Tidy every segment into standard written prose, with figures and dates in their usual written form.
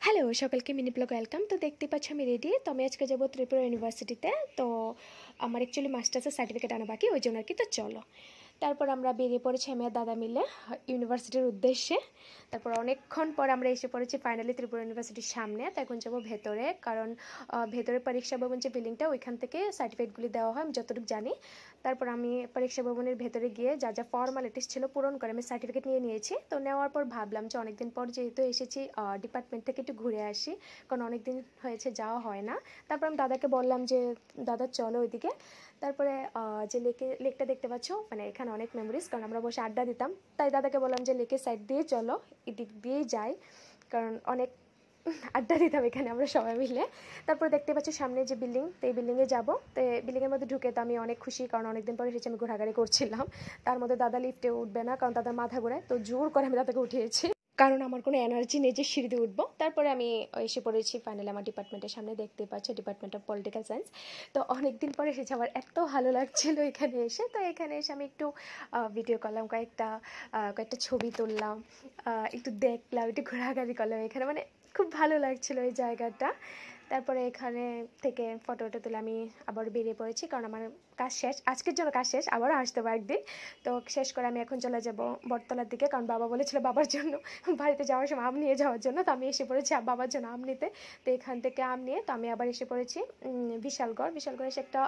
Hello সকলকে mini blog welcome. তো দেখতে পাচ্ছ আমি রেডি। তো আমি আজকে যাবো ত্রিপুরা ইউনিভার্সিটিতে। তো আমার অ্যাকচুয়ালি মাস্টার্সের সার্টিফিকেট আনা বাকি, ওই জন্য আর কি। তো চলো, তারপর আমরা বেরিয়ে পড়েছি আমি আর দাদা মিলে ইউনিভার্সিটির উদ্দেশ্যে। তারপর অনেকক্ষণ পর আমরা এসে পড়েছি ফাইনালি ত্রিপুরা ইউনিভার্সিটির সামনে। তো এখন যাবো ভেতরে, কারণ ভেতরে পরীক্ষা ভবন যে বিল্ডিংটা, ওইখান থেকে সার্টিফিকেটগুলি দেওয়া হয় আমি যতটুকু জানি। তারপর আমি পরীক্ষা ভবনের ভেতরে গিয়ে যা যা ফর্মালিটিস ছিল পূরণ করে আমি সার্টিফিকেট নিয়েছি। তো নেওয়ার পর ভাবলাম যে অনেকদিন পর যেহেতু এসেছি ডিপার্টমেন্ট থেকে একটু ঘুরে আসি, কারণ অনেকদিন হয়েছে যাওয়া হয় না। তারপর আমি দাদাকে বললাম যে দাদা চলো ওইদিকে। তারপরে যে লেকটা দেখতে পাচ্ছ, মানে এখানে অনেক মেমোরিজ, কারণ আমরা বসে আড্ডা দিতাম। তাই দাদাকে বললাম যে লেকের সাইড দিয়ে চলো, এদিক দিয়েই যাই, কারণ অনেক আড্ডা দিতাম এখানে আমরা সবাই মিলে। তারপর দেখতে পাচ্ছি সামনে যে বিল্ডিং, তো এই বিল্ডিংয়ে যাবো। তো বিল্ডিংয়ের মধ্যে ঢুকে তো আমি অনেক খুশি, কারণ অনেকদিন পরে এসেছি, আমি ঘোরাঘুরি করছিলাম। তার মধ্যে দাদা লিফটে উঠবে না, কারণ দাদার মাথা ঘোরায়, তো জোর করে আমি দাদাকে উঠিয়েছি, কারণ আমার কোনো এনার্জি নেই যে সিঁড়ি দিয়ে উঠবো। তারপরে আমি এসে পড়েছি ফাইনালি আমার ডিপার্টমেন্টের সামনে। দেখতে পাচ্ছি ডিপার্টমেন্ট অফ পলিটিক্যাল সায়েন্স। তো অনেকদিন পরে এসেছি, আমার এত ভালো লাগছিল এখানে এসে। তো এখানে এসে আমি একটু ভিডিও করলাম, কয়েকটা ছবি তুললাম, একটু দেখলাম, একটু ঘোরাঘুরি করলাম এখানে, মানে খুব ভালো লাগছিল এই জায়গাটা। তারপরে এখানে থেকে ফটো তুলে আমি আবার বেরিয়ে পড়েছি, কারণ আমার কাজ শেষ, আজকের জন্য কাজ শেষ, আবারও আসতে হবে একদিন। তো শেষ করে আমি এখন চলে যাব বটতলার দিকে, কারণ বাবা বলেছিল বাবার জন্য বাড়িতে যাওয়ার সময় আম নিয়ে যাওয়ার জন্য। তো আমি এসে পড়েছি বাবার জন্য আম নিতে। তো এখান থেকে আম নিয়ে তো আমি আবার এসে পড়েছি বিশালগড় এসে একটা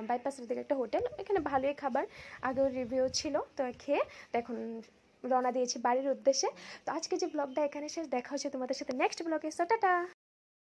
বাইপাসের দিকে একটা হোটেল, এখানে ভালোই খাবার, আগেও রিভিউ ছিল। তো খেয়ে তো এখন রওনা দিয়েছি বাড়ির উদ্দেশ্যে। তো আজকে যে ব্লগটা এখানে শেষ, দেখা হচ্ছে তোমাদের সাথে নেক্সট ব্লগে। So tata.